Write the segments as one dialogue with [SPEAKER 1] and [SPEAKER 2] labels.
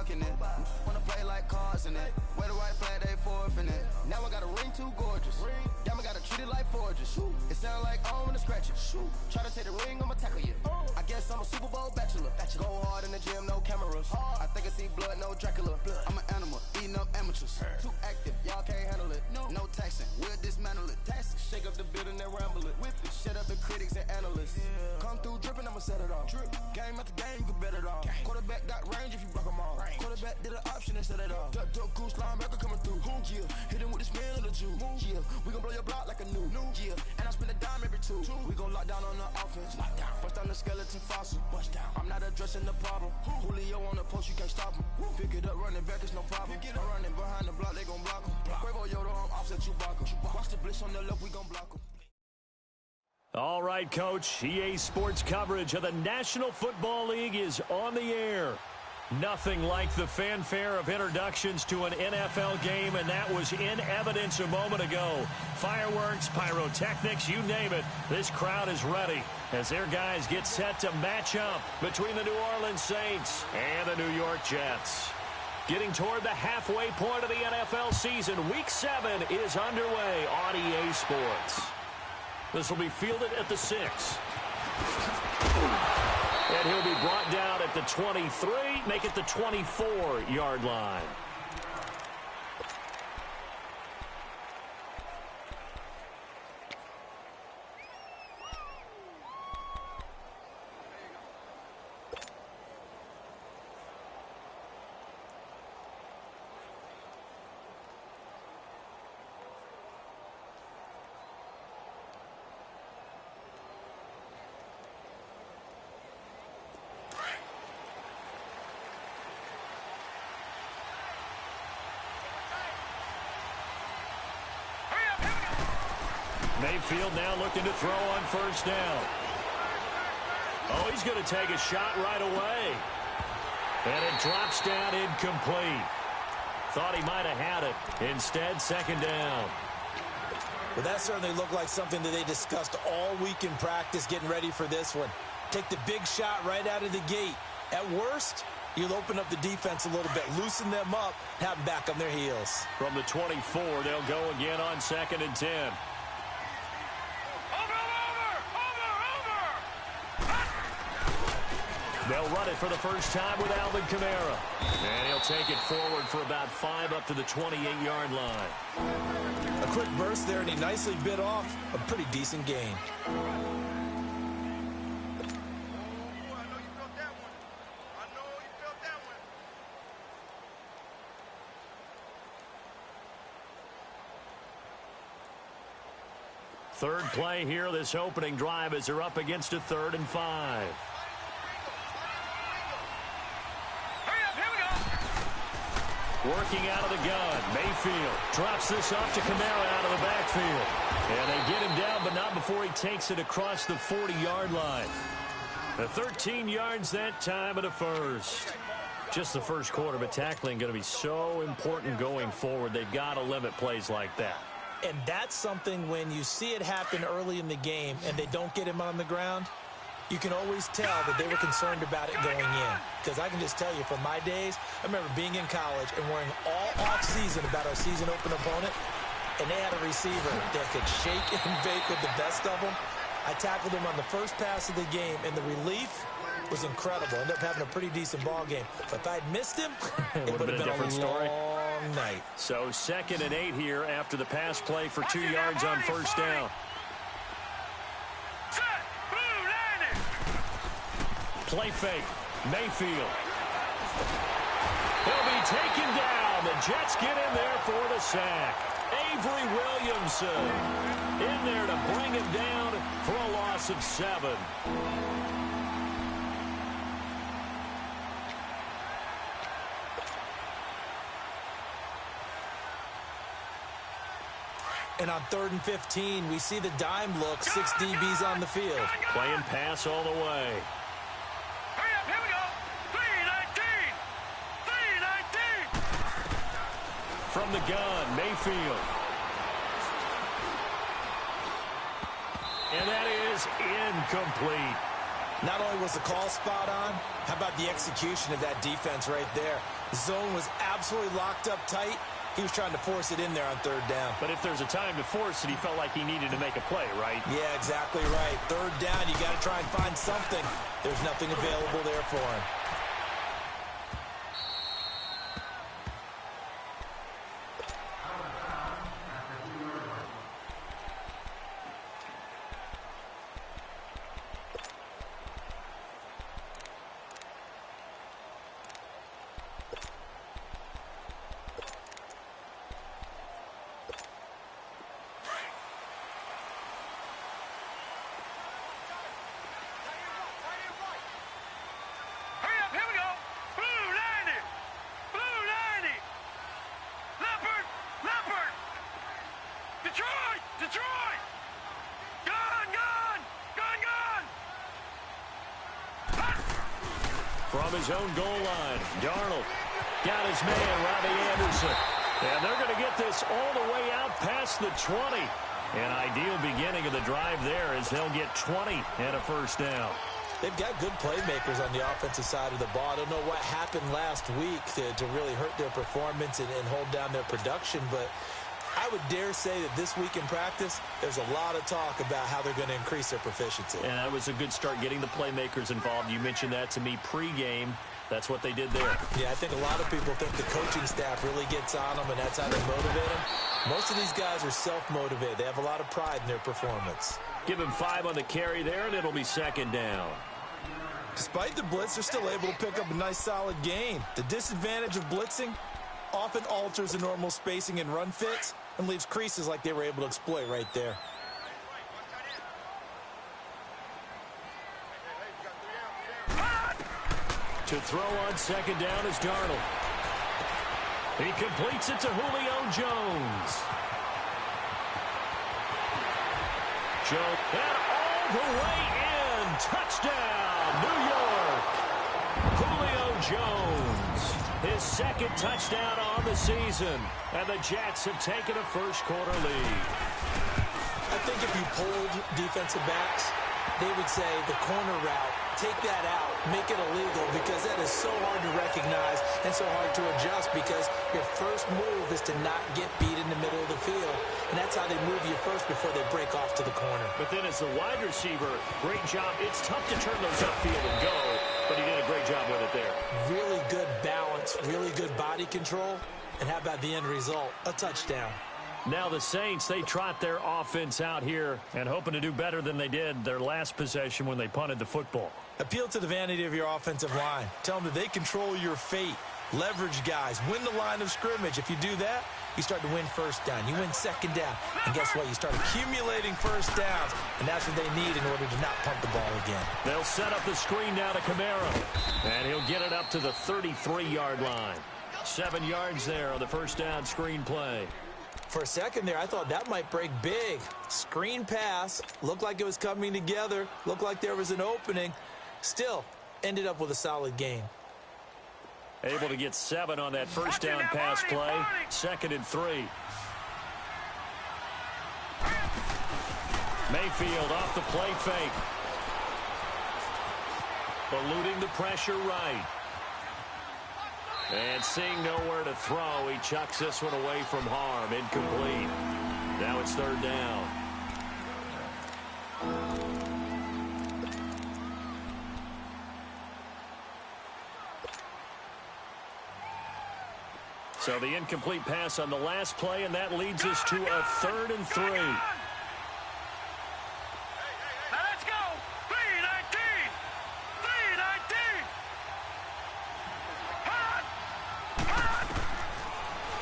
[SPEAKER 1] talking it. Wanna play like cards in it. Wear the white flag, they forfeit it. Now I got a ring too gorgeous. Damn, I gotta treat it like forges. It sound like I wanna scratch it. Try to take the ring, I'ma tackle you. I guess I'm a Super Bowl bachelor. Go hard in the gym, no cameras. I think I see blood, no Dracula. I'm an animal, eating up amateurs. Too active, y'all can't handle it. No taxing, we'll dismantle it. Shake up the building and ramble it. Whip it, shut up the critics and analysts. Come through dripping, I'ma set it off. Game after game, you can bet it off. Quarterback got range if you block them all. Quarterback did an option and set it off. Duck goose linebacker coming through. Yeah, hit him with the spin of the Jew. Yeah, we gon' blow your block like a new. Yeah, and I spend a dime every two. We gon' lock down on the offense. Bust down the skeleton fossil. I'm not addressing the problem. Julio on the post, you can't stop him. Pick it up, running back, it's no problem. I'm running behind the block, they gon' block him. Quavo Yoda, I'm offset Chewbacca. Watch the blitz on the left, we gon' block him.
[SPEAKER 2] All right, Coach. EA Sports coverage of the National Football League is on the air. Nothing like the fanfare of introductions to an NFL game, and that was in evidence a moment ago. Fireworks, pyrotechnics, you name it. This crowd is ready as their guys get set to match up between the New Orleans Saints and the New York Jets. Getting toward the halfway point of the NFL season, Week 7 is underway on EA Sports. This will be fielded at the 6. And he'll be brought down at the 23, make it the 24-yard line. Mayfield now looking to throw on first down. Oh, he's going to take a shot right away. And it drops down incomplete. Thought he might have had it. Instead, second down.
[SPEAKER 3] Well, that certainly looked like something that they discussed all week in practice getting ready for this one. Take the big shot right out of the gate. At worst, you'll open up the defense a little bit, loosen them up, have them back on their heels.
[SPEAKER 2] From the 24, they'll go again on 2nd and 10. They'll run it for the first time with Alvin Kamara. And he'll take it forward for about 5 up to the 28-yard line.
[SPEAKER 3] A quick burst there, and he nicely bit off a pretty decent gain.
[SPEAKER 2] Third play here, this opening drive, as they're up against a 3rd and 5. Working out of the gun. Mayfield drops this off to Kamara out of the backfield. And they get him down, but not before he takes it across the 40-yard line. The 13 yards that time of the first. Just the first quarter, but tackling going to be so important going forward. They've got to limit plays like that.
[SPEAKER 3] And that's something when you see it happen early in the game and they don't get him on the ground, you can always tell that they were concerned about it going in. Because I can just tell you, from my days, I remember being in college and worrying all off-season about our season open opponent, and they had a receiver that could shake and bake with the best of them. I tackled him on the first pass of the game, and the relief was incredible. Ended up having a pretty decent ball game. But if I'd missed him, it would have been a different story. Long night.
[SPEAKER 2] So 2nd and 8 here after the pass play for 2 yards on first down. Play fake. Mayfield. He'll be taken down. The Jets get in there for the sack. Avery Williamson in there to bring him down for a loss of 7.
[SPEAKER 3] And on 3rd and 15, we see the dime look, 6 DBs on the field.
[SPEAKER 2] Playing pass all the way. From the gun, Mayfield. And that is incomplete.
[SPEAKER 3] Not only was the call spot on, how about the execution of that defense right there? The zone was absolutely locked up tight. He was trying to force it in there on third down.
[SPEAKER 2] But if there's a time to force it, he felt like he needed to make a play, right?
[SPEAKER 3] Yeah, exactly right. Third down, you got to try and find something. There's nothing available there for him.
[SPEAKER 2] From his own goal line, Darnold got his man, Robbie Anderson. And they're going to get this all the way out past the 20. An ideal beginning of the drive there as they'll get 20 and a first down.
[SPEAKER 3] They've got good playmakers on the offensive side of the ball. I don't know what happened last week to really hurt their performance and hold down their production, but I would dare say that this week in practice, there's a lot of talk about how they're going to increase their proficiency.
[SPEAKER 2] And that was a good start getting the playmakers involved. You mentioned that to me pregame. That's what they did there.
[SPEAKER 3] Yeah, I think a lot of people think the coaching staff really gets on them, and that's how they motivate them. Most of these guys are self-motivated. They have a lot of pride in their performance.
[SPEAKER 2] Give him 5 on the carry there, and it'll be second down.
[SPEAKER 3] Despite the blitz, they're still able to pick up a nice, solid gain. The disadvantage of blitzing often alters the normal spacing and run fits and leaves creases like they were able to exploit right there.
[SPEAKER 2] To throw on second down is Darnold. He completes it to Julio Jones. Jones, and all the way in. Touchdown, New York. Julio Jones, his second touchdown on the season. And the Jets have taken a first-quarter lead.
[SPEAKER 3] I think if you polled defensive backs, they would say the corner route, take that out, make it illegal, because that is so hard to recognize and so hard to adjust, because your first move is to not get beat in the middle of the field, and that's how they move you first before they break off to the corner.
[SPEAKER 2] But then as the wide receiver, great job. It's tough to turn those upfield and go, but he did a great job with it there.
[SPEAKER 3] Really good balance, really good body control, and how about the end result? A touchdown.
[SPEAKER 2] Now the Saints, they trot their offense out here and hoping to do better than they did their last possession when they punted the football.
[SPEAKER 3] Appeal to the vanity of your offensive line. Tell them that they control your fate. Leverage guys. Win the line of scrimmage. If you do that, you start to win first down. You win second down. And guess what? You start accumulating first downs. And that's what they need in order to not punt the ball again.
[SPEAKER 2] They'll set up the screen now to Kamara. And he'll get it up to the 33-yard line. 7 yards there on the first down screen play.
[SPEAKER 3] For a second there, I thought that might break big. Screen pass. Looked like it was coming together. Looked like there was an opening. Still, ended up with a solid gain.
[SPEAKER 2] Able to get 7 on that first down pass play. 2nd and 3. Mayfield off the play fake. Eluding the pressure right. And seeing nowhere to throw, he chucks this one away from harm. Incomplete. Now it's 3rd down. So the incomplete pass on the last play, and that leads us to a 3rd and 3.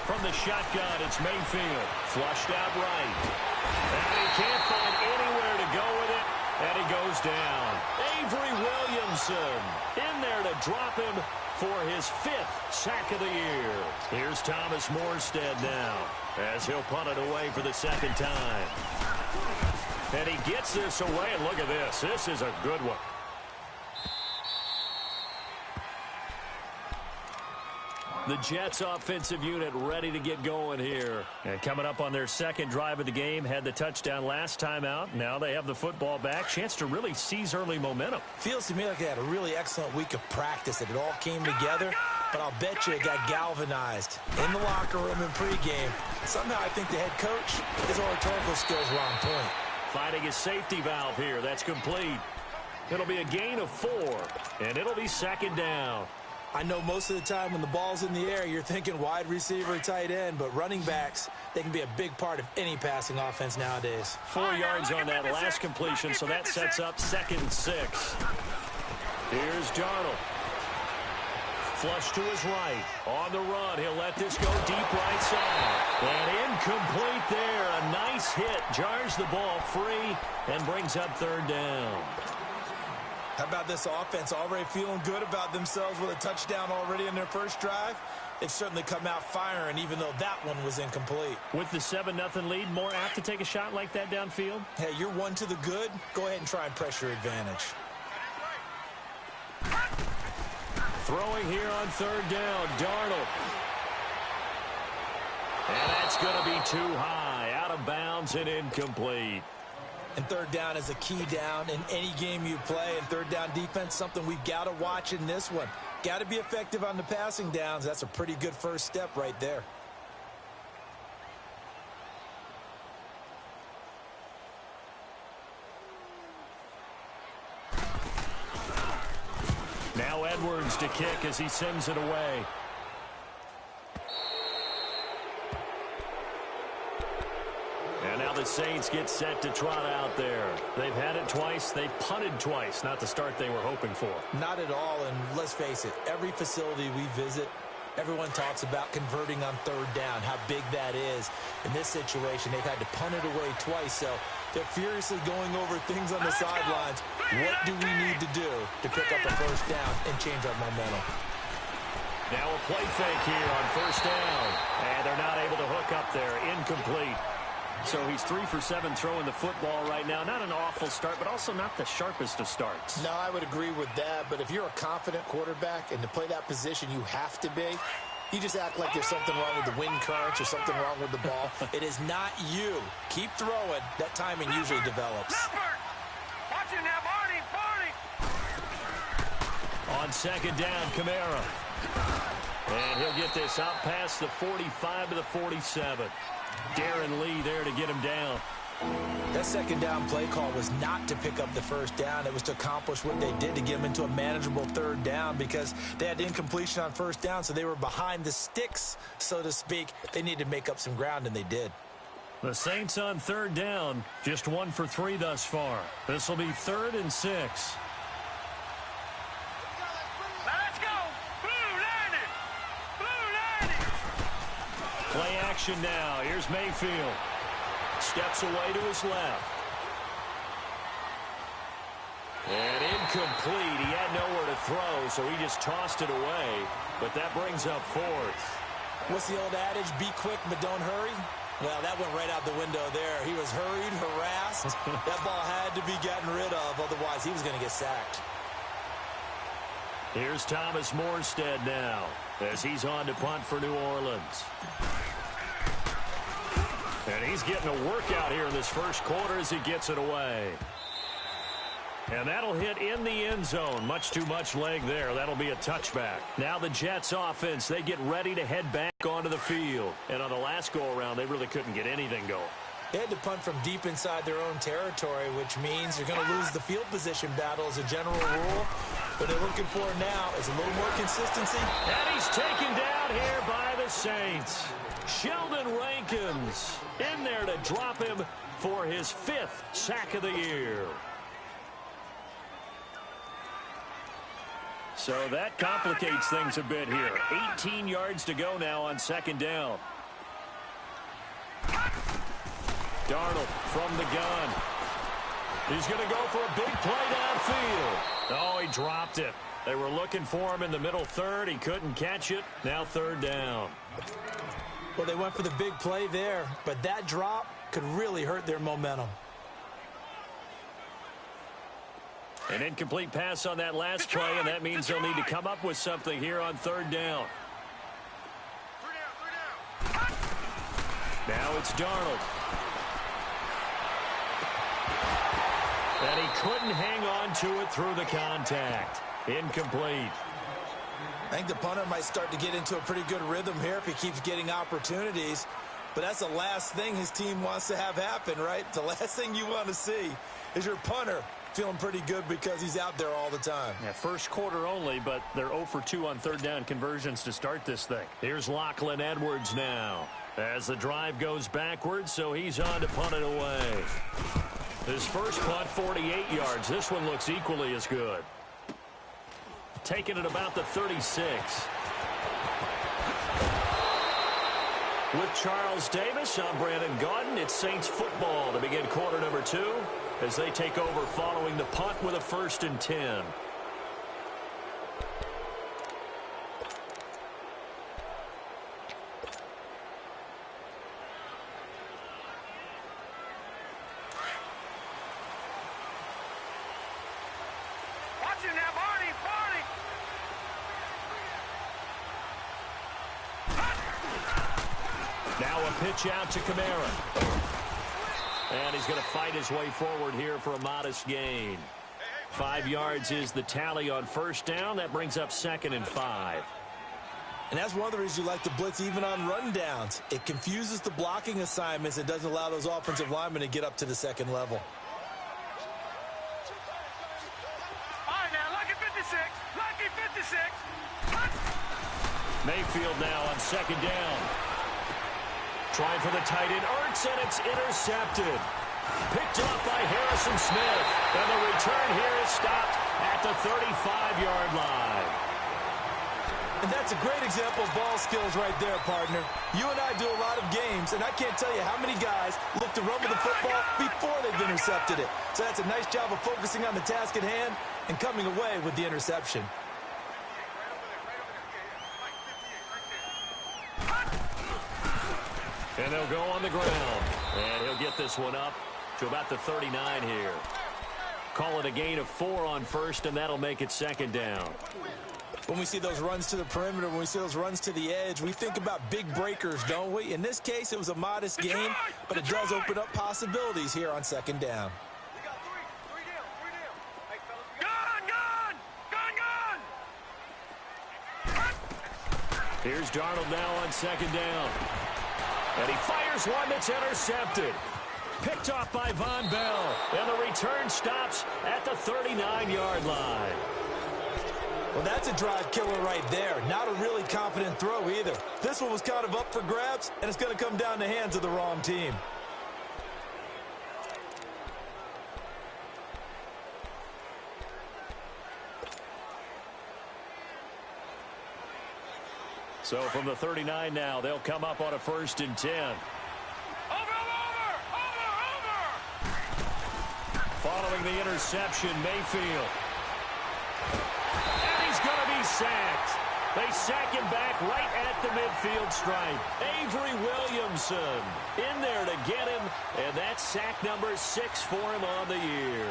[SPEAKER 2] From the shotgun, it's Mayfield. Flushed out right. And he can't find anywhere to go with it, and he goes down. Avery Williamson in there to drop him for his 5th sack of the year. Here's Thomas Morstead now as he'll punt it away for the 2nd time. And he gets this away, and look at this. This is a good one. The Jets offensive unit ready to get going here. And coming up on their second drive of the game, had the touchdown last time out. Now they have the football back. Chance to really seize early momentum.
[SPEAKER 3] Feels to me like they had a really excellent week of practice. It all came together, but I'll bet you it got galvanized in the locker room in pregame. Somehow I think the head coach, his oratorical skills were on point.
[SPEAKER 2] Finding his safety valve here. That's complete. It'll be a gain of 4, and it'll be second down.
[SPEAKER 3] I know most of the time when the ball's in the air, you're thinking wide receiver, tight end, but running backs, they can be a big part of any passing offense nowadays.
[SPEAKER 2] 4 yards on that last completion, so that sets up 2nd and 6. Here's Darnold. Flush to his right. On the run, he'll let this go deep right side. And incomplete there. A nice hit. Jars the ball free and brings up 3rd down.
[SPEAKER 3] How about this offense already feeling good about themselves with a touchdown already in their first drive? They've certainly come out firing, even though that one was incomplete.
[SPEAKER 2] With the 7-0 lead, more apt to take a shot like that downfield?
[SPEAKER 3] Hey, you're one to the good. Go ahead and try and press your advantage.
[SPEAKER 2] Throwing here on 3rd down, Darnold. And that's going to be too high. Out of bounds and incomplete.
[SPEAKER 3] And 3rd down is a key down in any game you play. And 3rd down defense, something we've got to watch in this one. Got to be effective on the passing downs. That's a pretty good first step right there.
[SPEAKER 2] Now Edwards to kick as he sends it away. And now the Saints get set to trot out there. They've had it twice. They've punted twice. Not the start they were hoping for.
[SPEAKER 3] Not at all, and let's face it, every facility we visit, everyone talks about converting on 3rd down, how big that is. In this situation, they've had to punt it away twice, so they're furiously going over things on the sidelines. What do we need to do to pick up a 1st down and change our momentum?
[SPEAKER 2] Now a play fake here on 1st down. And they're not able to hook up there. Incomplete. So he's 3 for 7 throwing the football right now. Not an awful start, but also not the sharpest of starts.
[SPEAKER 3] No, I would agree with that. But if you're a confident quarterback and to play that position you have to be, you just act like there's something wrong with the wind currents or something wrong with the ball. It is not you. Keep throwing. That timing usually develops.
[SPEAKER 2] On 2nd down, Kamara. And he'll get this out past the 45 to the 47. Darren Lee there to get him down.
[SPEAKER 3] That 2nd down play call was not to pick up the 1st down. It was to accomplish what they did to get him into a manageable 3rd down because they had incompletion on 1st down, so they were behind the sticks, so to speak. They needed to make up some ground, and they did.
[SPEAKER 2] The Saints on 3rd down, just 1 for 3 thus far. This will be 3rd and 6. Play action now. Here's Mayfield. Steps away to his left. And incomplete. He had nowhere to throw, so he just tossed it away. But that brings up 4th.
[SPEAKER 3] What's the old adage? Be quick, but don't hurry. Well, that went right out the window there. He was hurried, harassed. That ball had to be gotten rid of. Otherwise, he was going to get sacked.
[SPEAKER 2] Here's Thomas Morstead now as he's on to punt for New Orleans. And he's getting a workout here in this first quarter as he gets it away. And that'll hit in the end zone. Much too much leg there. That'll be a touchback. Now the Jets offense, they get ready to head back onto the field. And on the last go-around, they really couldn't get anything going.
[SPEAKER 3] They had to punt from deep inside their own territory, which means you're going to lose the field position battle as a general rule. What they're looking for now is a little more consistency.
[SPEAKER 2] And he's taken down here by the Saints. Sheldon Rankins in there to drop him for his 5th sack of the year. So that complicates things a bit here. 18 yards to go now on 2nd down. Darnold from the gun. He's going to go for a big play downfield. Oh, he dropped it. They were looking for him in the middle 3rd. He couldn't catch it. Now 3rd down.
[SPEAKER 3] Well, they went for the big play there, but that drop could really hurt their momentum.
[SPEAKER 2] An incomplete pass on that last play, and that means they'll need to come up with something here on 3rd down. Now it's Darnold. And he couldn't hang on to it through the contact. Incomplete.
[SPEAKER 3] I think the punter might start to get into a pretty good rhythm here if he keeps getting opportunities. But that's the last thing his team wants to have happen, right? The last thing you want to see is your punter feeling pretty good because he's out there all the time.
[SPEAKER 2] Yeah, first quarter only, but they're 0 for 2 on third down conversions to start this thing. Here's Lachlan Edwards now as the drive goes backwards, so he's on to punt it away. His first punt, 48 yards. This one looks equally as good. Taking it about the 36. With Charles Davis, I'm Brandon Gaudin. It's Saints football to begin quarter number 2 as they take over following the punt with a 1st and 10. Now a pitch out to Kamara. And he's going to fight his way forward here for a modest gain. 5 yards is the tally on first down. That brings up 2nd and 5.
[SPEAKER 3] And that's one of the reasons you like to blitz even on rundowns. It confuses the blocking assignments and doesn't allow those offensive linemen to get up to the second level.
[SPEAKER 4] All right, now, lucky 56. Lucky 56.
[SPEAKER 2] Mayfield now on 2nd down. Trying for the tight end, Ertz, and it's intercepted. Picked up by Harrison Smith. And the return here is stopped at the 35-yard line.
[SPEAKER 3] And that's a great example of ball skills right there, partner. You and I do a lot of games, and I can't tell you how many guys look to run with the football before they've intercepted it. So that's a nice job of focusing on the task at hand and coming away with the interception.
[SPEAKER 2] And they'll go on the ground. And he'll get this one up to about the 39 here. Call it a gain of 4 on first, and that'll make it 2nd down.
[SPEAKER 3] When we see those runs to the perimeter, when we see those runs to the edge, we think about big breakers, don't we? In this case, it was a modest gain, but it does open up possibilities here on 2nd down.
[SPEAKER 2] Here's Darnold now on 2nd down. And he fires one that's intercepted. Picked off by Von Bell. And the return stops at the 39-yard line.
[SPEAKER 3] Well, that's a drive killer right there. Not a really confident throw either. This one was kind of up for grabs, and it's going to come down the hands of the wrong team.
[SPEAKER 2] So from the 39 now, they'll come up on a 1st and 10.
[SPEAKER 4] Over!
[SPEAKER 2] Following the interception, Mayfield. And he's going to be sacked. They sack him back right at the midfield stripe. Avery Williamson in there to get him, and that's sack number 6 for him on the year.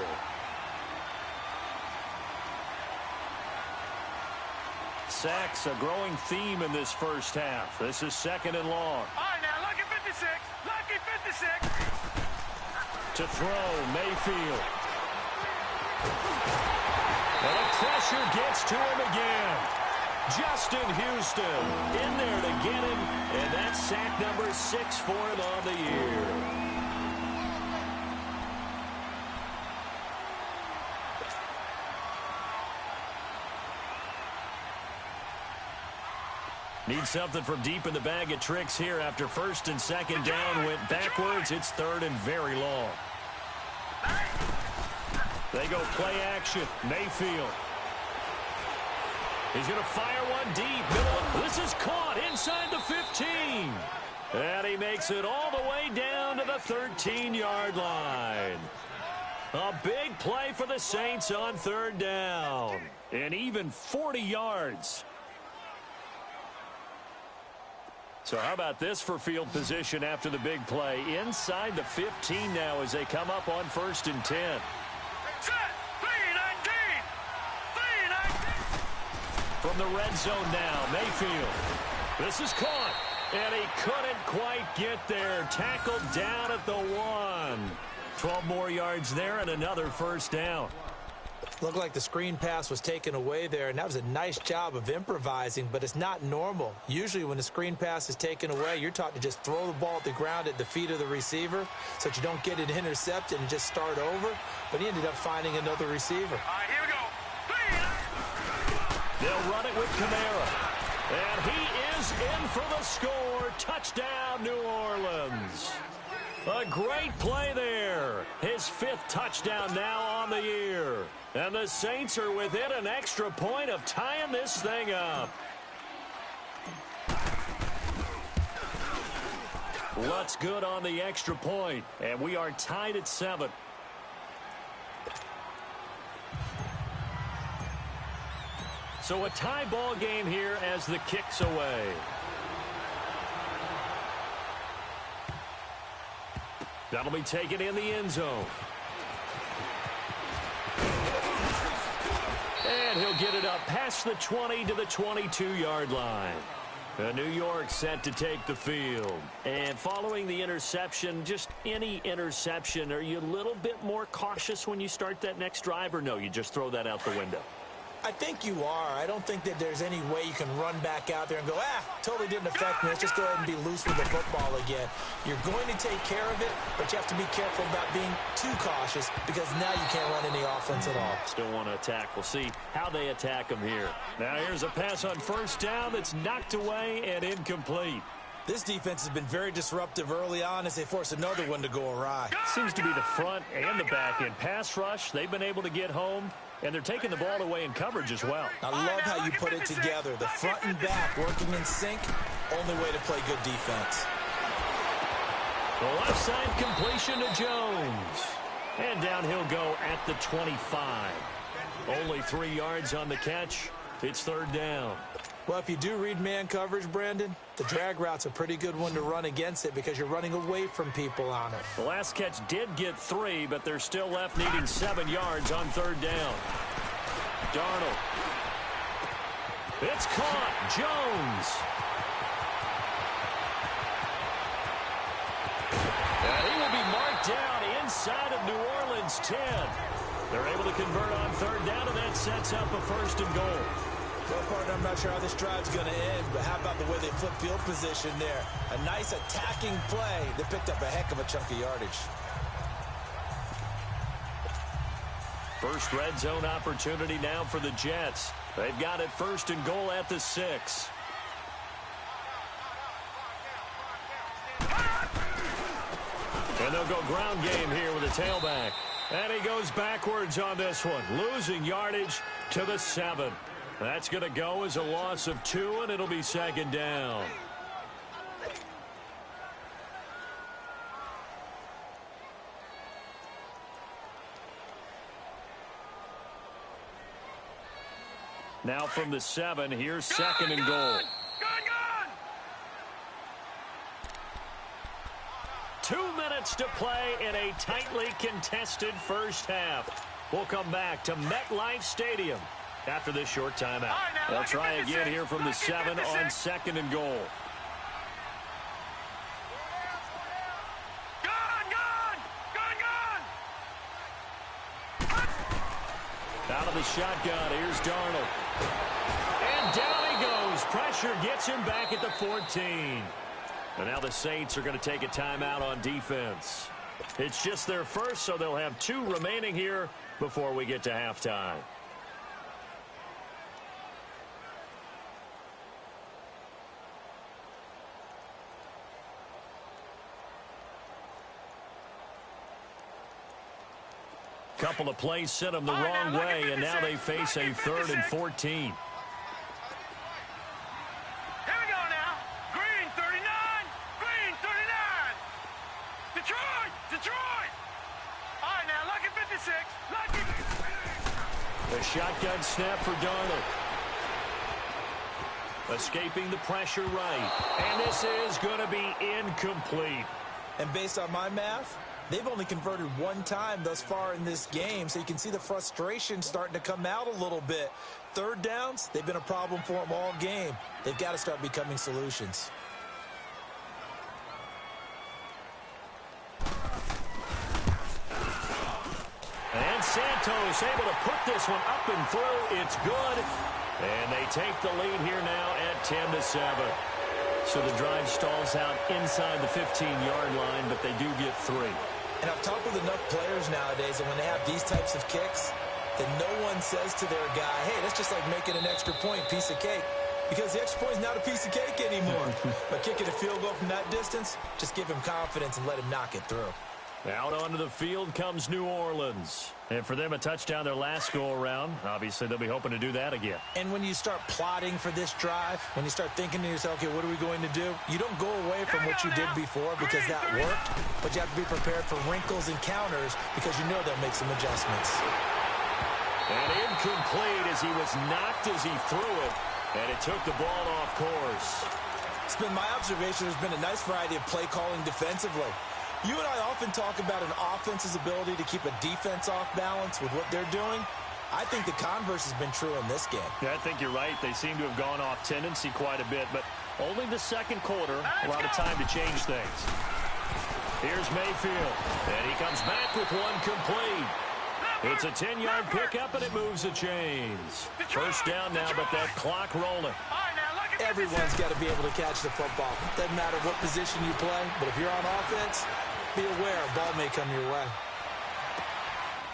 [SPEAKER 2] Sacks, a growing theme in this first half. This is 2nd and long.
[SPEAKER 4] All right, now, lucky 56. Lucky 56.
[SPEAKER 2] To throw, Mayfield. And the pressure gets to him again. Justin Houston in there to get him, and that's sack number 6 for him on the year. Need something from deep in the bag of tricks here after 1st and 2nd down went backwards. It's 3rd and very long. They go play action. Mayfield. He's going to fire one deep. This is caught inside the 15. And he makes it all the way down to the 13-yard line. A big play for the Saints on 3rd down. And even 40 yards. So how about this for field position after the big play? Inside the 15 now as they come up on 1st and 10.
[SPEAKER 4] Set. 3-19. 3-19.
[SPEAKER 2] From the red zone now, Mayfield. This is caught. And he couldn't quite get there. Tackled down at the 1. 12 more yards there and another first down.
[SPEAKER 3] Looked like the screen pass was taken away there, and that was a nice job of improvising, but it's not normal. Usually when the screen pass is taken away, you're taught to just throw the ball at the ground at the feet of the receiver so that you don't get it intercepted and just start over, but he ended up finding another receiver.
[SPEAKER 4] All right, here we go.
[SPEAKER 2] They'll run it with Kamara. And he is in for the score. Touchdown, New Orleans. A great play there. His 5th touchdown now on the year. And the Saints are within an extra point of tying this thing up. Lutz good on the extra point, and we are tied at 7. So a tie ball game here as the kick's away. That'll be taken in the end zone. And he'll get it up past the 20 to the 22-yard line. New York set to take the field. And following the interception, just any interception, are you a little bit more cautious when you start that next drive, or no, you just throw that out the window?
[SPEAKER 3] I think you are. I don't think that there's any way you can run back out there and go, totally didn't affect me. Let's just go ahead and be loose with the football again. You're going to take care of it, but you have to be careful about being too cautious because now you can't run any offense at all.
[SPEAKER 2] Still want to attack. We'll see how they attack them here. Now here's a pass on first down that's knocked away and incomplete.
[SPEAKER 3] This defense has been very disruptive early on as they force another one to go awry.
[SPEAKER 2] Seems to be the front and the back end. Pass rush, they've been able to get home. And they're taking the ball away in coverage as well.
[SPEAKER 3] I love how you put it together. The front and back working in sync. Only way to play good defense.
[SPEAKER 2] The left side completion to Jones. And down he'll go at the 25. Only 3 yards on the catch. It's 3rd down.
[SPEAKER 3] Well, if you do read man coverage, Brandon, the drag route's a pretty good one to run against it because you're running away from people on it.
[SPEAKER 2] The last catch did get 3, but they're still left needing 7 yards on 3rd down. Darnold. It's caught. Jones. And he will be marked down inside of New Orleans 10. They're able to convert on 3rd down, and that sets up a 1st and goal.
[SPEAKER 3] Well, partner, I'm not sure how this drive's going to end, but how about the way they flip field position there? A nice attacking play. They picked up a heck of a chunk of yardage.
[SPEAKER 2] First red zone opportunity now for the Jets. They've got it 1st and goal at the 6. And they'll go ground game here with a tailback. And he goes backwards on this one, losing yardage to the 7. That's going to go as a loss of 2, and it'll be 2nd down. Now from the 7, here's 2nd and goal. 2 minutes to play in a tightly contested first half. We'll come back to MetLife Stadium after this short timeout. They'll try again here from the 7 on 2nd and goal. Out of the shotgun, here's Darnold. And down he goes. Pressure gets him back at the 14. And now the Saints are going to take a timeout on defense. It's just their first, so they'll have 2 remaining here before we get to halftime. Couple of plays sent them the wrong way, and now they face a 3rd and 14. The shotgun snap for Darnold. Escaping the pressure right. And this is going to be incomplete.
[SPEAKER 3] And based on my math, they've only converted 1 time thus far in this game, so you can see the frustration starting to come out a little bit. 3rd downs, they've been a problem for them all game. They've got to start becoming solutions.
[SPEAKER 2] Santos able to put this one up and through. It's good. And they take the lead here now at 10-7. So the drive stalls out inside the 15-yard line, but they do get 3.
[SPEAKER 3] And I've talked with enough players nowadays that when they have these types of kicks, that no one says to their guy, hey, that's just like making an extra point, piece of cake. Because the extra point is not a piece of cake anymore. By kicking a field goal from that distance, just give him confidence and let him knock it through.
[SPEAKER 2] Out onto the field comes New Orleans. And for them, a touchdown their last go-around. Obviously, they'll be hoping to do that again.
[SPEAKER 3] And when you start plotting for this drive, when you start thinking to yourself, okay, what are we going to do? You don't go away from what you did before because that worked, but you have to be prepared for wrinkles and counters because you know they'll make some adjustments.
[SPEAKER 2] And incomplete as he was knocked as he threw it, and it took the ball off course.
[SPEAKER 3] It's been my observation there's been a nice variety of play calling defensively. You and I often talk about an offense's ability to keep a defense off balance with what they're doing. I think the converse has been true in this game.
[SPEAKER 2] Yeah, I think you're right. They seem to have gone off tendency quite a bit, but only the second quarter, a lot of time to change things. Here's Mayfield, and he comes back with one complete. It's a 10-yard pickup, and it moves the chains. First down now, but that clock rolling.
[SPEAKER 3] Everyone's got to be able to catch the football. Doesn't matter what position you play, but if you're on offense, be aware a ball may come your way.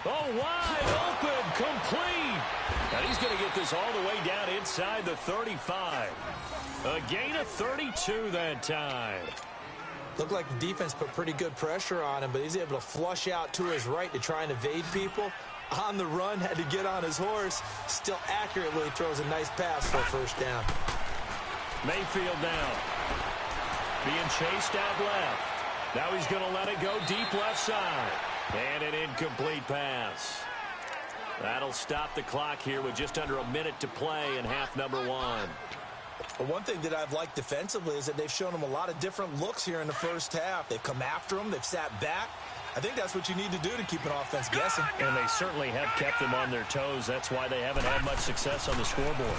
[SPEAKER 2] Oh, wide open, complete. And he's going to get this all the way down inside the 35. A gain of 32 that time.
[SPEAKER 3] Looked like the defense put pretty good pressure on him, but he's able to flush out to his right to try and evade people. On the run, had to get on his horse. Still accurately throws a nice pass for a first down.
[SPEAKER 2] Mayfield down. Being chased out left. Now he's going to let it go deep left side. And an incomplete pass. That'll stop the clock here with just under a minute to play in half number 1.
[SPEAKER 3] Well, one thing that I've liked defensively is that they've shown him a lot of different looks here in the first half. They've come after him. They've sat back. I think that's what you need to do to keep an offense guessing.
[SPEAKER 2] And they certainly have kept them on their toes. That's why they haven't had much success on the scoreboard.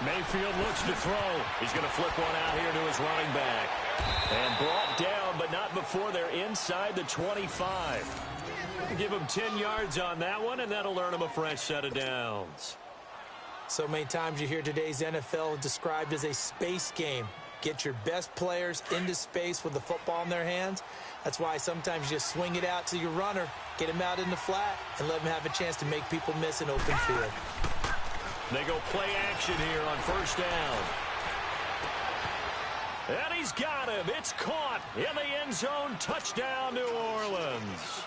[SPEAKER 2] Mayfield looks to throw. He's going to flip one out here to his running back. And brought down, but not before they're inside the 25. Give him 10 yards on that one, and that'll earn him a fresh set of downs.
[SPEAKER 3] So many times you hear today's NFL described as a space game. Get your best players into space with the football in their hands. That's why sometimes you just swing it out to your runner, get him out in the flat, and let him have a chance to make people miss an open field.
[SPEAKER 2] They go play action here on first down. And he's got him. It's caught in the end zone. Touchdown, New Orleans.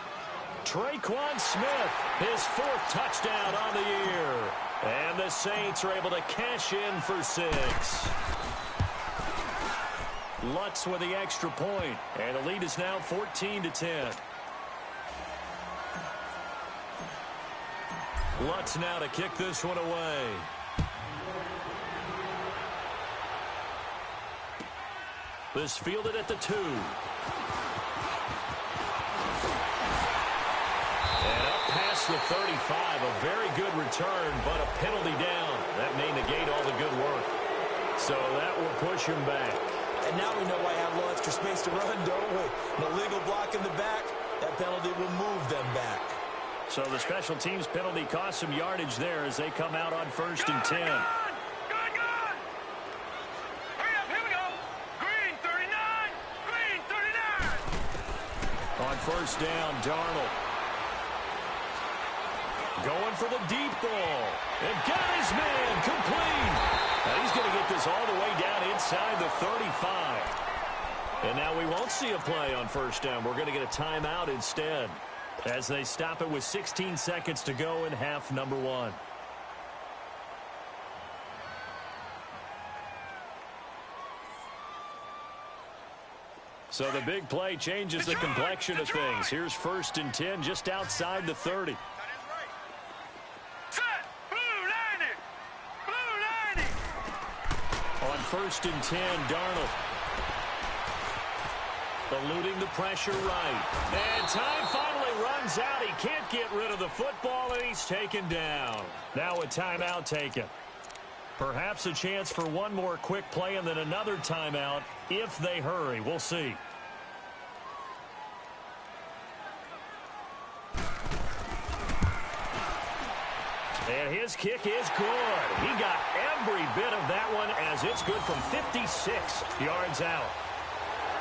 [SPEAKER 2] Traquan Smith, his 4th touchdown on the year. And the Saints are able to cash in for 6. Lutz with the extra point, and the lead is now 14-10. Lutz now to kick this one away. This fielded at the 2. And up past the 35, a very good return, but a penalty down. That may negate all the good work. So that will push him back.
[SPEAKER 3] And now we know why I have a little extra space to run, don't we? An illegal block in the back, that penalty will move them back.
[SPEAKER 2] So the special teams penalty cost some yardage there as they come out on 1st and 10.
[SPEAKER 4] Good. Hurry up, here we go. Green 39. Green 39.
[SPEAKER 2] On first down, Darnold. Going for the deep ball. And got his man complete. Now he's going to get this all the way down inside the 35. And now we won't see a play on first down. We're going to get a timeout instead as they stop it with 16 seconds to go in half number 1. So the big play changes the complexion of things. Here's 1st and 10 just outside the 30.
[SPEAKER 4] Set. Blue 90. Blue 90.
[SPEAKER 2] On 1st and 10, Darnold. Eluding the pressure right. And time finally runs out. He can't get rid of the football, and he's taken down. Now a timeout taken. Perhaps a chance for one more quick play and then another timeout if they hurry. We'll see. And his kick is good. He got every bit of that one as it's good from 56 yards out.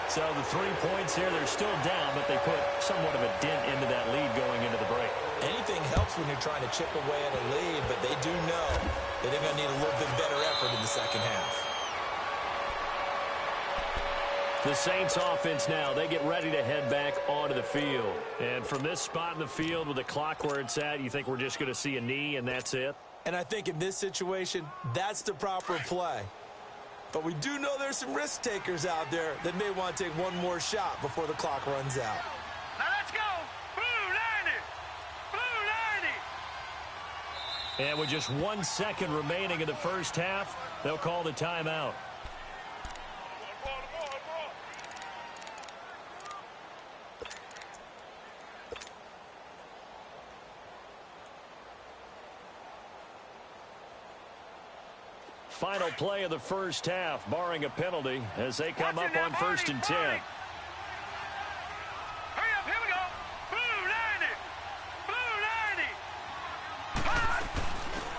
[SPEAKER 2] So the 3 points here, they're still down, but they put somewhat of a dent into that lead going into the break.
[SPEAKER 3] Anything helps when you're trying to chip away at a lead, but they do know that they're going to need a little bit better effort in the second half.
[SPEAKER 2] The Saints offense now, they get ready to head back onto the field. And from this spot in the field with the clock where it's at, you think we're just going to see a knee and that's it?
[SPEAKER 3] And I think in this situation, that's the proper play. But we do know there's some risk takers out there that may want to take one more shot before the clock runs out.
[SPEAKER 4] Now let's go. Blue 90. Blue 90.
[SPEAKER 2] And with just 1 second remaining in the first half, they'll call the timeout. Final play of the first half, barring a penalty, as they come up on 1st and 10.
[SPEAKER 4] Hurry up, here we go. Blue 90. Blue 90.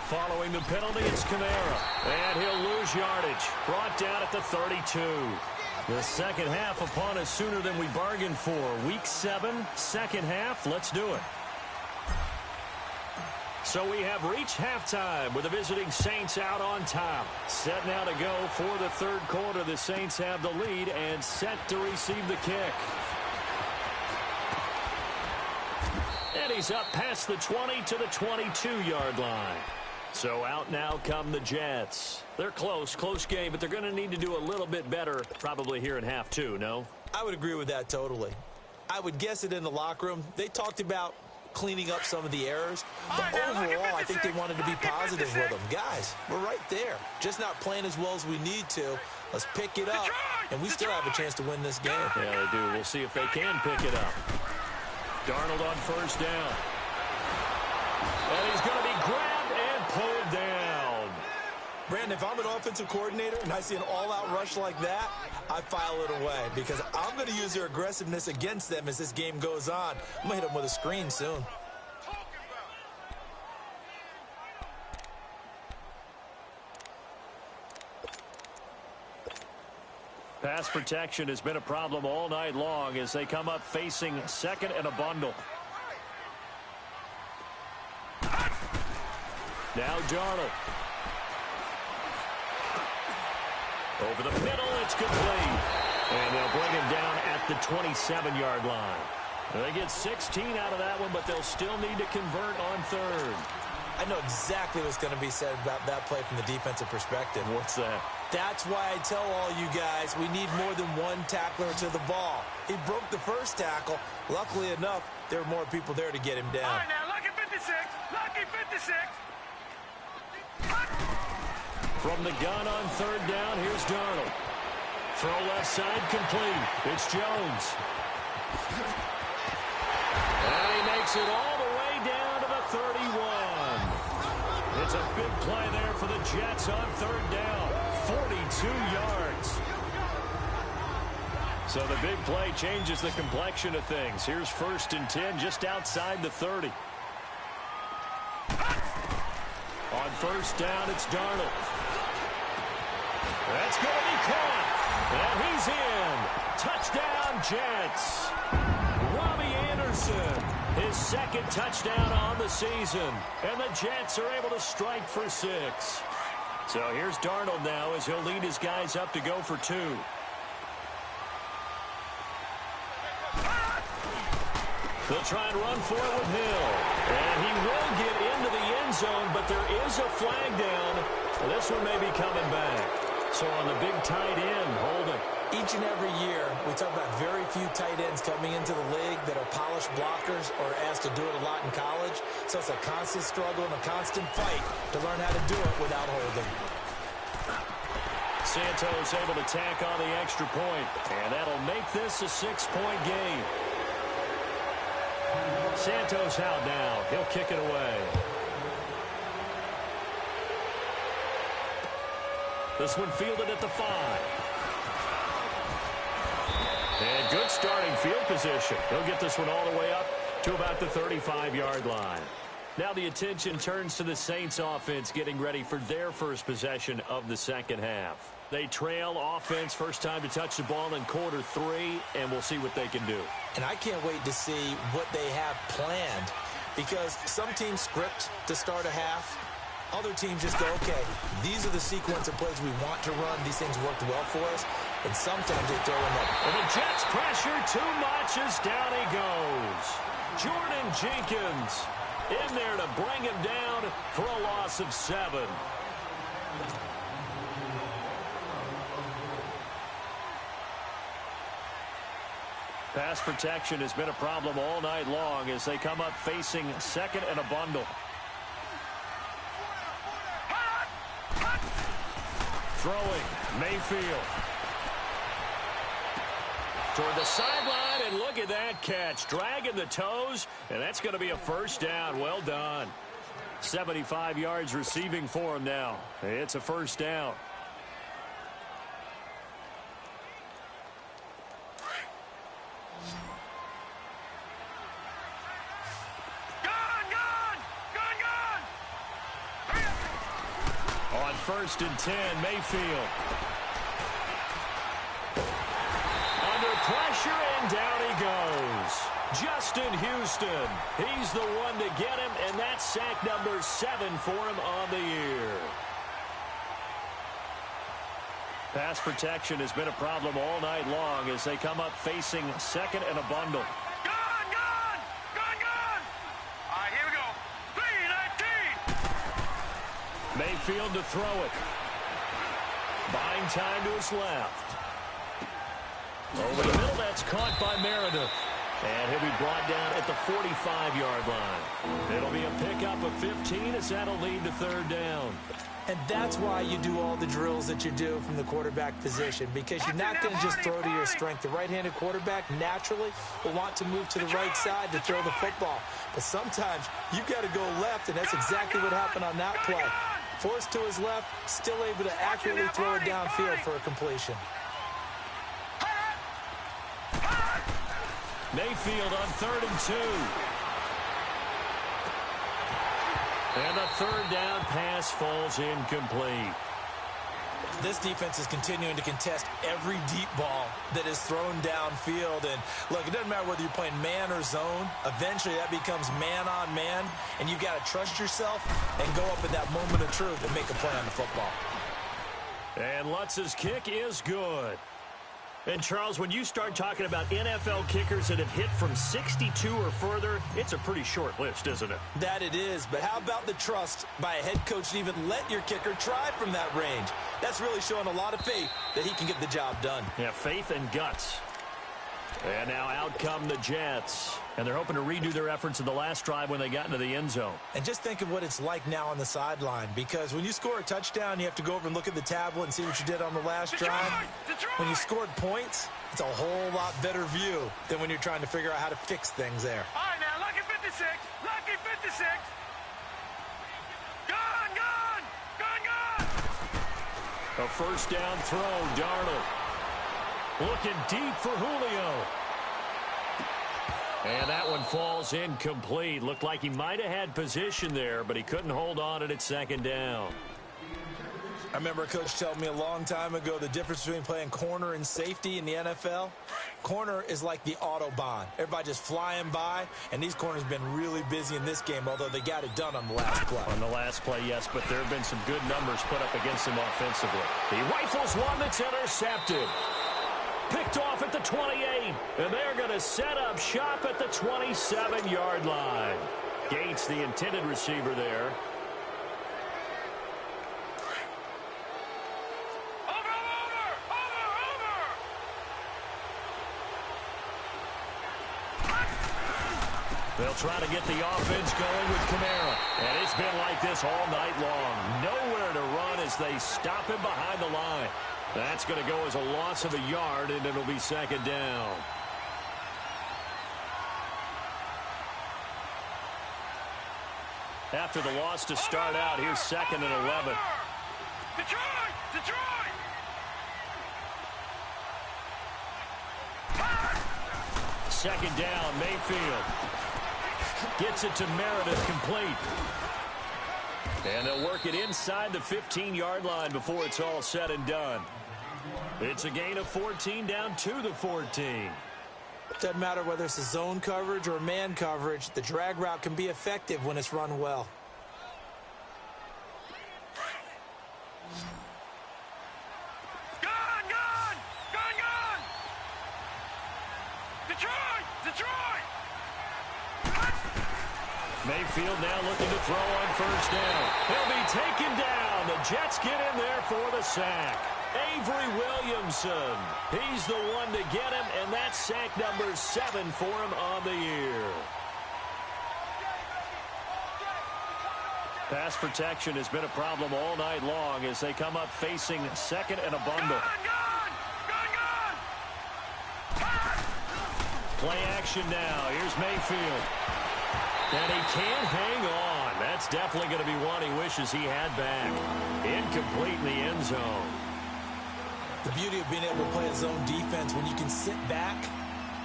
[SPEAKER 2] Following the penalty, it's Kamara. And he'll lose yardage. Brought down at the 32. The second half upon us sooner than we bargained for. Week 7, second half. Let's do it. So we have reached halftime with the visiting Saints out on top. Set now to go for the third quarter. The Saints have the lead and set to receive the kick. And he's up past the 20 to the 22-yard line. So out now come the Jets. They're close game, but they're going to need to do a little bit better probably here in half 2, no?
[SPEAKER 3] I would agree with that totally. I would guess it in the locker room. They talked about cleaning up some of the errors, but overall I think they wanted to be positive with them. Guys, we're right there, just not playing as well as we need to. Let's pick it up, and we still have a chance to win this game.
[SPEAKER 2] Yeah, they do. We'll see if they can pick it up. Darnold on first down, and he's going to be grabbed and pulled down.
[SPEAKER 3] Brandon, if I'm an offensive coordinator and I see an all-out rush like that, I file it away because I'm going to use their aggressiveness against them as this game goes on. I'm going to hit them with a screen soon.
[SPEAKER 2] Pass protection has been a problem all night long as they come up facing second and a bundle. Now Darnold. Over the middle, it's complete. And they'll bring him down at the 27-yard line. They get 16 out of that one, but they'll still need to convert on third.
[SPEAKER 3] I know exactly what's going to be said about that play from the defensive perspective.
[SPEAKER 2] What's that?
[SPEAKER 3] That's why I tell all you guys we need more than one tackler to the ball. He broke the first tackle. Luckily enough, there were more people there to get him down.
[SPEAKER 4] All right, now, lucky 56. Lucky 56.
[SPEAKER 2] From the gun on third down, here's Darnold. Throw left side complete. It's Jones. And he makes it all the way down to the 31. It's a big play there for the Jets on third down. 42 yards. So the big play changes the complexion of things. Here's 1st and 10 just outside the 30. On first down, it's Darnold. That's going to be caught. And he's in. Touchdown, Jets. Robbie Anderson, his second touchdown on the season. And the Jets are able to strike for 6. So here's Darnold now as he'll lead his guys up to go for 2. They'll try and run for it with Hill. And he will get into the end zone, but there is a flag down. This one may be coming back. So on the big tight end, holding.
[SPEAKER 3] Each and every year, we talk about very few tight ends coming into the league that are polished blockers or asked to do it a lot in college. So it's a constant struggle and a constant fight to learn how to do it without holding.
[SPEAKER 2] Santos able to tack on the extra point, and that'll make this a 6-point game. Santos out now. He'll kick it away. This one fielded at the 5. And good starting field position. He'll get this one all the way up to about the 35-yard line. Now the attention turns to the Saints offense getting ready for their first possession of the second half. They trail offense, first time to touch the ball in quarter 3, and we'll see what they can do.
[SPEAKER 3] And I can't wait to see what they have planned, because some teams script to start a half. Other teams just go, okay, these are the sequence of plays we want to run. These things worked well for us. And sometimes they throw in that.
[SPEAKER 2] And the Jets pressure too much as down he goes. Jordan Jenkins in there to bring him down for a loss of 7. Pass protection has been a problem all night long as they come up facing second and a bundle. Throwing, Mayfield. Toward the sideline, and look at that catch. Dragging the toes, and that's going to be a first down. Well done. 75 yards receiving for him now. It's a first down. On 1st and 10, Mayfield. Under pressure, and down he goes. Justin Houston. He's the one to get him, and that's sack number 7 for him on the year. Pass protection has been a problem all night long as they come up facing second and a bundle. Mayfield to throw it. Buying time to his left. Over the middle, that's caught by Meredith. And he'll be brought down at the 45-yard line. It'll be a pickup of 15 as that'll lead to 3rd down.
[SPEAKER 3] And that's why you do all the drills that you do from the quarterback position, because you're not going to just throw to your strength. The right-handed quarterback naturally will want to move to the right side to throw the football. But sometimes you've got to go left, and that's exactly what happened on that play. Forced to his left, still able to accurately throw it downfield for a completion.
[SPEAKER 2] Mayfield on 3rd and 2. And the 3rd down pass falls incomplete.
[SPEAKER 3] This defense is continuing to contest every deep ball that is thrown downfield. And look, it doesn't matter whether you're playing man or zone. Eventually that becomes man on man, and you've got to trust yourself and go up at that moment of truth and make a play on the football.
[SPEAKER 2] And Lutz's kick is good. And, Charles, when you start talking about NFL kickers that have hit from 62 or further, it's a pretty short list, isn't it?
[SPEAKER 3] That it is, but how about the trust by a head coach to even let your kicker try from that range? That's really showing a lot of faith that he can get the job done.
[SPEAKER 2] Yeah, faith and guts. And now out come the Jets. And they're hoping to redo their efforts in the last drive when they got into the end zone.
[SPEAKER 3] And just think of what it's like now on the sideline, because when you score a touchdown, you have to go over and look at the tablet and see what you did on the last drive. When you scored points, it's a whole lot better view than when you're trying to figure out how to fix things there.
[SPEAKER 4] All right, now, lucky 56. Lucky 56. Gun, gun. Gun, gun.
[SPEAKER 2] A first down throw, Darnold. Looking deep for Julio. And that one falls incomplete. Looked like he might have had position there, but he couldn't hold on it at 2nd down.
[SPEAKER 3] I remember a coach telling me a long time ago the difference between playing corner and safety in the NFL. Corner is like the Autobahn. Everybody just flying by, and these corners have been really busy in this game, although they got it done on the last play.
[SPEAKER 2] On the last play, yes, but there have been some good numbers put up against him offensively. He rifles one that's intercepted. Picked off at the 28, and they're going to set up shop at the 27-yard line. Gates, the intended receiver there. They'll try to get the offense going with Kamara. And it's been like this all night long. Nowhere to run as they stop him behind the line. That's going to go as a loss of a yard, and it'll be 2nd down. After the loss to start out, here's 2nd and 11.
[SPEAKER 4] Detroit! Detroit!
[SPEAKER 2] 2nd down, Mayfield. Gets it to Meredith, complete. And they'll work it inside the 15-yard line before it's all said and done. It's a gain of 14 down to the 14.
[SPEAKER 3] Doesn't matter whether it's a zone coverage or man coverage, the drag route can be effective when it's run well.
[SPEAKER 4] Gone! Detroit!
[SPEAKER 2] Mayfield now looking to throw on first down. He'll be taken down. The Jets get in there for the sack. Avery Williamson. He's the one to get him, and that's sack number 7 for him on the year. Pass protection has been a problem all night long as they come up facing second and a bundle. Play action now. Here's Mayfield. And he can't hang on. That's definitely going to be one he wishes he had back. Incomplete in the end zone.
[SPEAKER 3] The beauty of being able to play a zone defense when you can sit back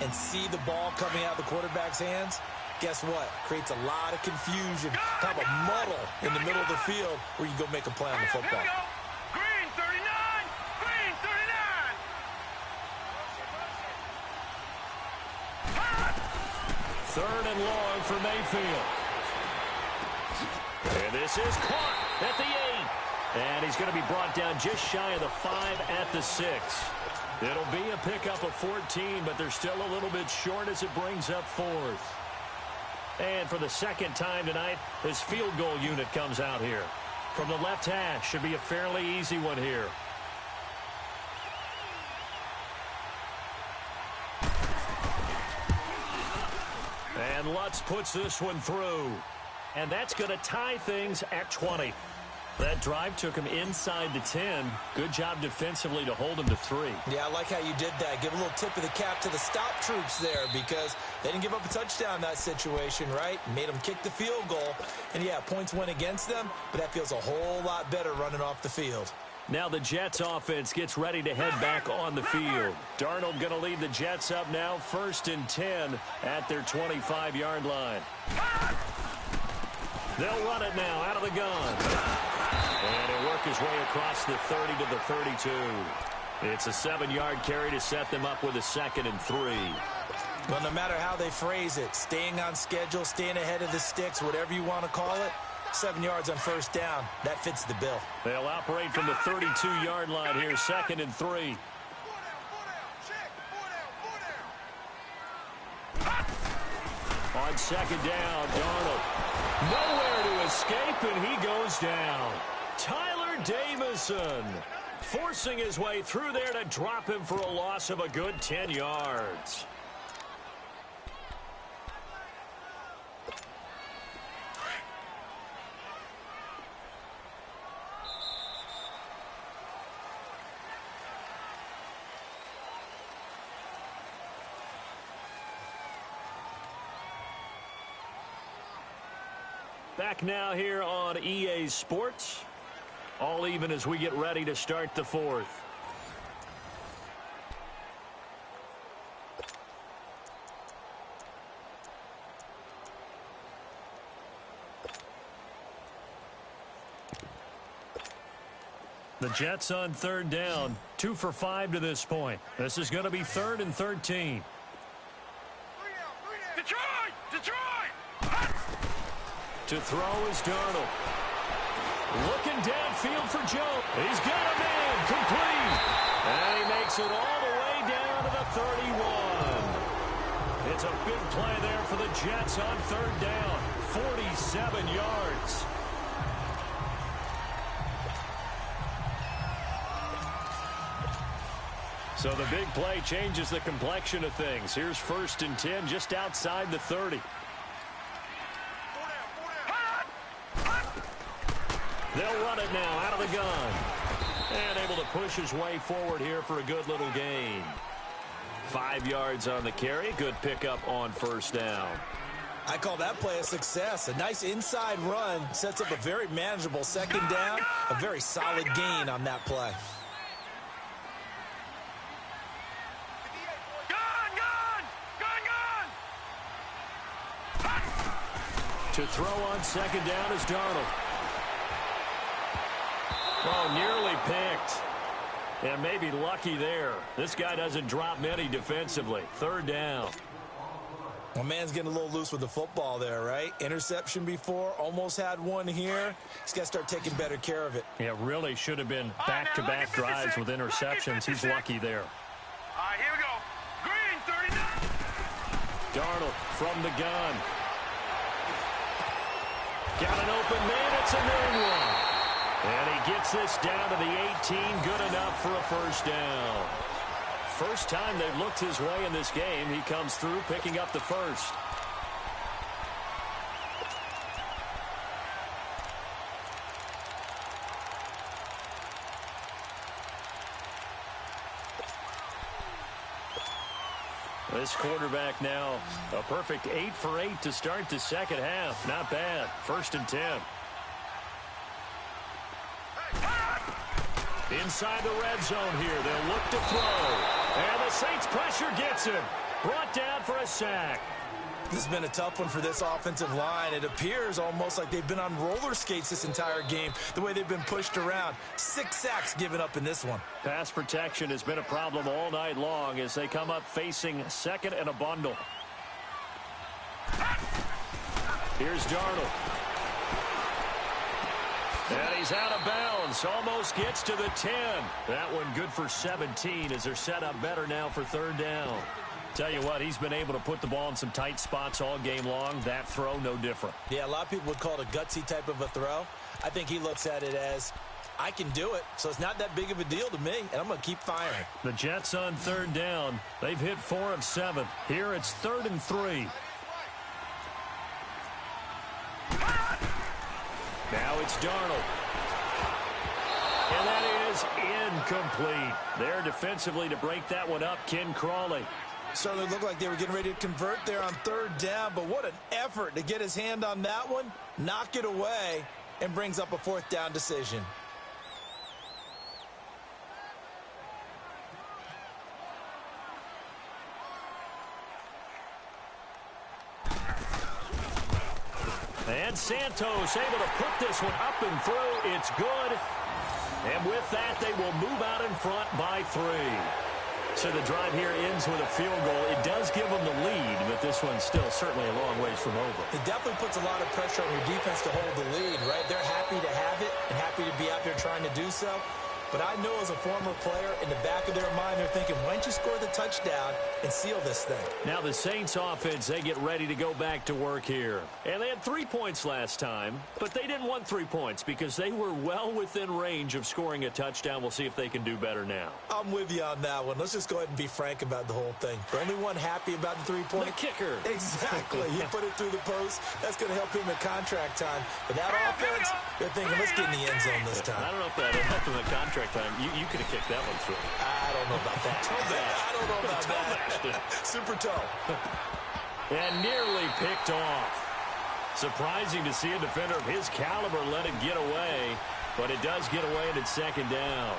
[SPEAKER 3] and see the ball coming out of the quarterback's hands, guess what? Creates a lot of confusion, kind of a muddle in the middle of the field where you go make a play on the football.
[SPEAKER 4] Green 39! Green 39!
[SPEAKER 2] Third and long for Mayfield. And this is caught at the 8. And he's going to be brought down just shy of the 5 at the 6. It'll be a pickup of 14, but they're still a little bit short as it brings up 4th. And for the second time tonight, his field goal unit comes out here. From the left hash, should be a fairly easy one here. And Lutz puts this one through. And that's going to tie things at 20. That drive took him inside the 10. Good job defensively to hold him to 3.
[SPEAKER 3] Yeah, I like how you did that. Give a little tip of the cap to the stop troops there because they didn't give up a touchdown in that situation, right? Made them kick the field goal. And, yeah, points went against them, but that feels a whole lot better running off the field.
[SPEAKER 2] Now the Jets offense gets ready to head back on the field. Darnold going to lead the Jets up now, 1st and 10 at their 25-yard line. They'll run it now out of the gun. And he'll work his way across the 30 to the 32. It's a 7-yard carry to set them up with a 2nd and 3.
[SPEAKER 3] Well, no matter how they phrase it, staying on schedule, staying ahead of the sticks, whatever you want to call it, 7 yards on first down, that fits the bill.
[SPEAKER 2] They'll operate from the 32-yard line here, 2nd and 3. On 2nd down, Darnold. Nowhere to escape, and he goes down. Tyler Davison forcing his way through there to drop him for a loss of a good 10 yards. Back now here on EA Sports. All even as we get ready to start the 4th. The Jets on 3rd down. 2 for 5 to this point. This is going to be 3rd and 13. To throw is Darnold. Looking downfield for Joe. He's got a man complete. And he makes it all the way down to the 31. It's a big play there for the Jets on 3rd down. 47 yards. So the big play changes the complexion of things. Here's 1st and 10 just outside the 30. They'll run it now out of the gun. And able to push his way forward here for a good little gain. 5 yards on the carry. Good pickup on 1st down.
[SPEAKER 3] I call that play a success. A nice inside run sets up a very manageable 2nd down. A very solid gain on that play.
[SPEAKER 2] To throw on second down is Darnold. Oh, nearly picked. And maybe lucky there. This guy doesn't drop many defensively. Third down.
[SPEAKER 3] Well, man's getting a little loose with the football there, right? Interception before, almost had one here. He's got to start taking better care of it.
[SPEAKER 2] Yeah, really should have been back-to-back drives with interceptions. He's lucky there.
[SPEAKER 4] All right, here we go. Green, 39.
[SPEAKER 2] Darnold from the gun. Got an open man. It's a main one. And he gets this down to the 18. Good enough for a first down. First time they've looked his way in this game. He comes through picking up the first. This quarterback now a perfect 8 for 8 to start the second half. Not bad. 1st and 10. Inside the red zone here. They'll look to throw. And the Saints pressure gets him. Brought down for a sack.
[SPEAKER 3] This has been a tough one for this offensive line. It appears almost like they've been on roller skates this entire game, the way they've been pushed around. 6 sacks given up in this one.
[SPEAKER 2] Pass protection has been a problem all night long as they come up facing second and a bundle. Here's Darnold. And he's out of bounds. Almost gets to the 10. That one good for 17 as they're set up better now for third down. Tell you what, he's been able to put the ball in some tight spots all game long. That throw, no different.
[SPEAKER 3] Yeah, a lot of people would call it a gutsy type of a throw. I think he looks at it as, I can do it, so it's not that big of a deal to me, and I'm going to keep firing.
[SPEAKER 2] The Jets on third down. They've hit 4 of 7. Here it's 3rd and 3. Now it's Darnold. And that is incomplete. There defensively to break that one up, Ken Crawley.
[SPEAKER 3] Certainly looked like they were getting ready to convert there on third down, but what an effort to get his hand on that one, knock it away, and brings up a 4th down decision.
[SPEAKER 2] And Santos able to put this one up and through. It's good. And with that, they will move out in front by 3. So the drive here ends with a field goal. It does give them the lead, but this one's still certainly a long ways from over.
[SPEAKER 3] It definitely puts a lot of pressure on your defense to hold the lead, right? They're happy to have it and happy to be out there trying to do so. But I know as a former player, in the back of their mind, they're thinking, why don't you score the touchdown and seal this thing?
[SPEAKER 2] Now the Saints offense, they get ready to go back to work here. And they had 3 points last time, but they didn't want 3 points because they were well within range of scoring a touchdown. We'll see if they can do better now.
[SPEAKER 3] I'm with you on that one. Let's just go ahead and be frank about the whole thing. The only one happy about the 3-point.
[SPEAKER 2] The kicker.
[SPEAKER 3] Exactly. He put it through the post. That's going to help him at contract time. But that offense, they're thinking, let's get in the end zone this time.
[SPEAKER 2] I don't know if that helped him at contract time. You could have kicked that one through.
[SPEAKER 3] I don't know about that.
[SPEAKER 2] Toe bash.
[SPEAKER 3] I don't know about
[SPEAKER 2] Toe
[SPEAKER 3] that. Super toe.
[SPEAKER 2] And nearly picked off. Surprising to see a defender of his caliber let it get away, but it does get away and it's 2nd down.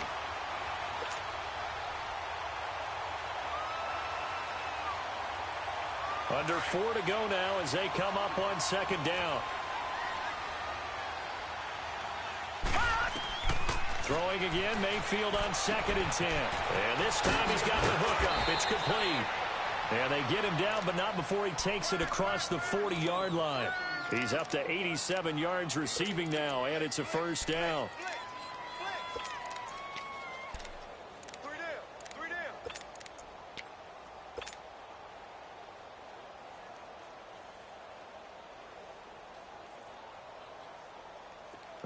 [SPEAKER 2] Under 4 to go now as they come up on 2nd down. Throwing again, Mayfield on 2nd and 10. And this time he's got the hook up. It's complete. And they get him down, but not before he takes it across the 40-yard line. He's up to 87 yards receiving now, and it's a first down.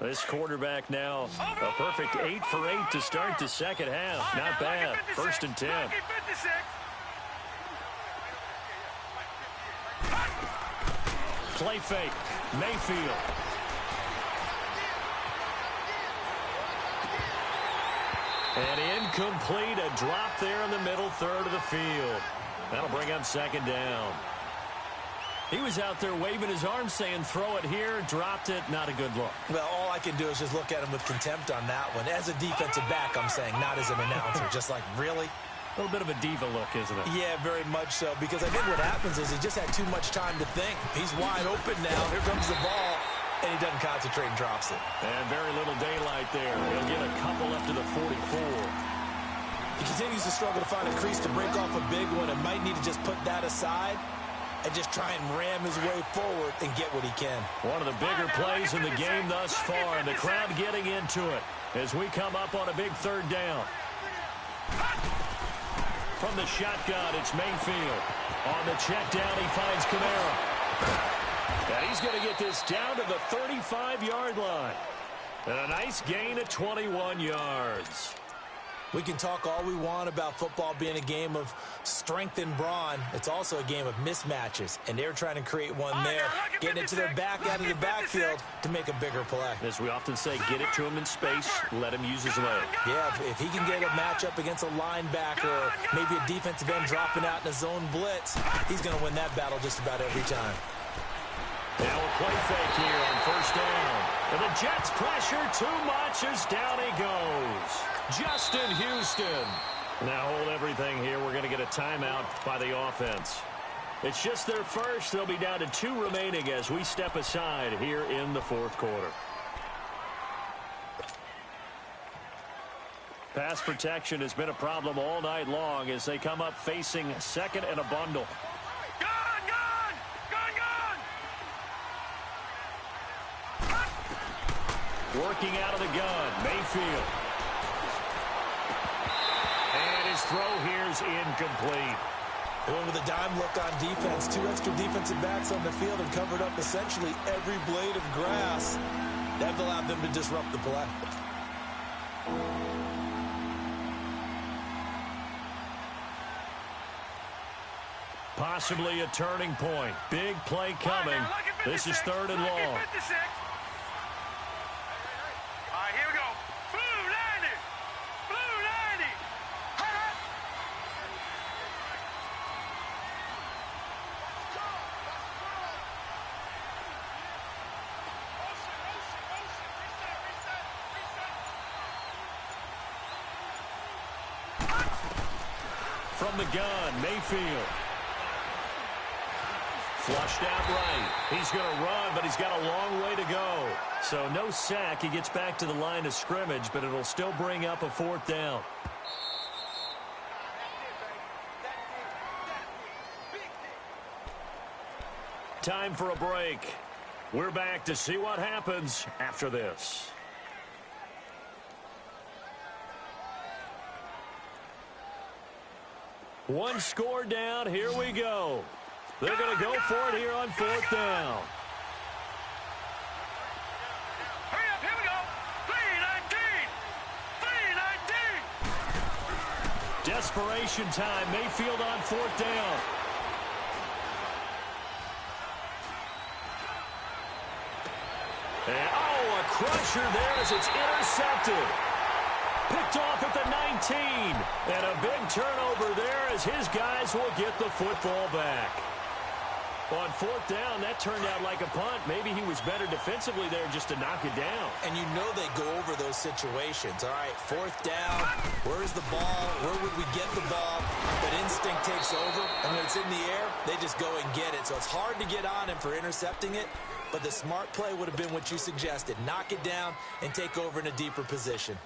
[SPEAKER 2] This quarterback now a perfect 8 for 8 to start the second half. Not bad. 1st and 10. Play fake. Mayfield. And incomplete. A drop there in the middle third of the field. That'll bring up 2nd down. He was out there waving his arms saying, throw it here, dropped it, not a good look.
[SPEAKER 3] Well, all I can do is just look at him with contempt on that one. As a defensive back, I'm saying, not as an announcer. Just like, really?
[SPEAKER 2] A little bit of a diva look, isn't it?
[SPEAKER 3] Yeah, very much so, because I think what happens is he just had too much time to think. He's wide open now. Here comes the ball, and he doesn't concentrate and drops it.
[SPEAKER 2] And very little daylight there. He'll get a couple up to the 44.
[SPEAKER 3] He continues to struggle to find a crease to break off a big one and might need to just put that aside and just try and ram his way forward and get what he can.
[SPEAKER 2] One of the bigger plays in the game thus far, and the crowd getting into it as we come up on a big third down. From the shotgun, it's Mayfield. On the check down, he finds Kamara. And he's going to get this down to the 35-yard line. And a nice gain of 21 yards.
[SPEAKER 3] We can talk all we want about football being a game of strength and brawn. It's also a game of mismatches, and they're trying to create one there, getting it to their back out of the backfield to make a bigger play.
[SPEAKER 2] As we often say, get it to him in space, let him use his leg.
[SPEAKER 3] Yeah, if he can get a matchup against a linebacker or maybe a defensive end dropping out in a zone blitz, he's going to win that battle just about every time.
[SPEAKER 2] Now a play fake here on first down. And the Jets pressure too much as down he goes. Justin Houston. Now hold everything here. We're going to get a timeout by the offense. It's just their first. They'll be down to 2 remaining as we step aside here in the fourth quarter. Pass protection has been a problem all night long as they come up facing second and a bundle. Working out of the gun, Mayfield. And his throw here's incomplete.
[SPEAKER 3] They went with a dime look on defense. 2 extra defensive backs on the field and covered up essentially every blade of grass. That allowed them to disrupt the play.
[SPEAKER 2] Possibly a turning point. Big play coming. This is third and long. From the gun, Mayfield. Flushed out right. He's going to run, but he's got a long way to go. So no sack. He gets back to the line of scrimmage, but it'll still bring up a fourth down. Time for a break. We're back to see what happens after this. One score down. Here we go. They're going to go for it here on fourth down.
[SPEAKER 4] Hurry up, here we go. 3-19.
[SPEAKER 2] Desperation time. Mayfield on fourth down. And, a crusher there as it's intercepted. Picked off at the 19. And a big turnover there as his guys will get the football back. On fourth down, that turned out like a punt. Maybe he was better defensively there just to knock it down.
[SPEAKER 3] And you know they go over those situations. All right, fourth down. Where's the ball? Where would we get the ball? But instinct takes over, and when it's in the air, they just go and get it. So it's hard to get on him for intercepting it, but the smart play would have been what you suggested. Knock it down and take over in a deeper position.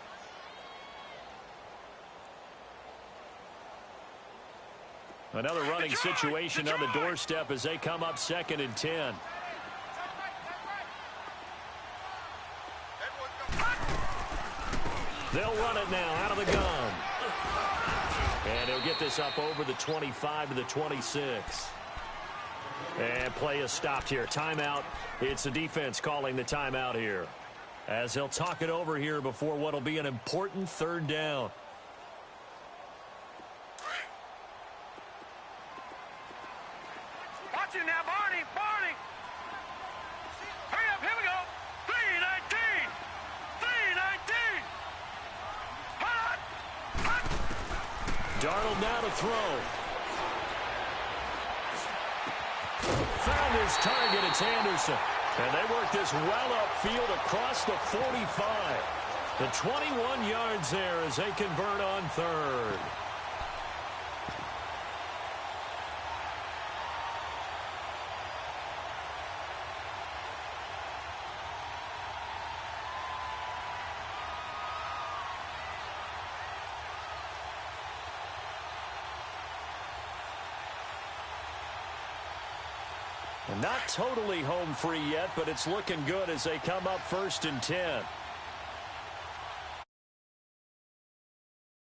[SPEAKER 2] Another running situation on the doorstep as they come up 2nd and 10. They'll run it now out of the gun. And he'll get this up over the 25 to the 26. And play is stopped here. Timeout. It's the defense calling the timeout here, as they'll talk it over here before what will be an important third down.
[SPEAKER 4] Watch it now, Barney. Hurry up, here we go. 3-19.
[SPEAKER 2] Darnold now to throw. Found his target. It's Anderson. And they work this well upfield across the 45. The 21 yards there as they convert on third. And not totally home free yet, but it's looking good as they come up 1st and 10.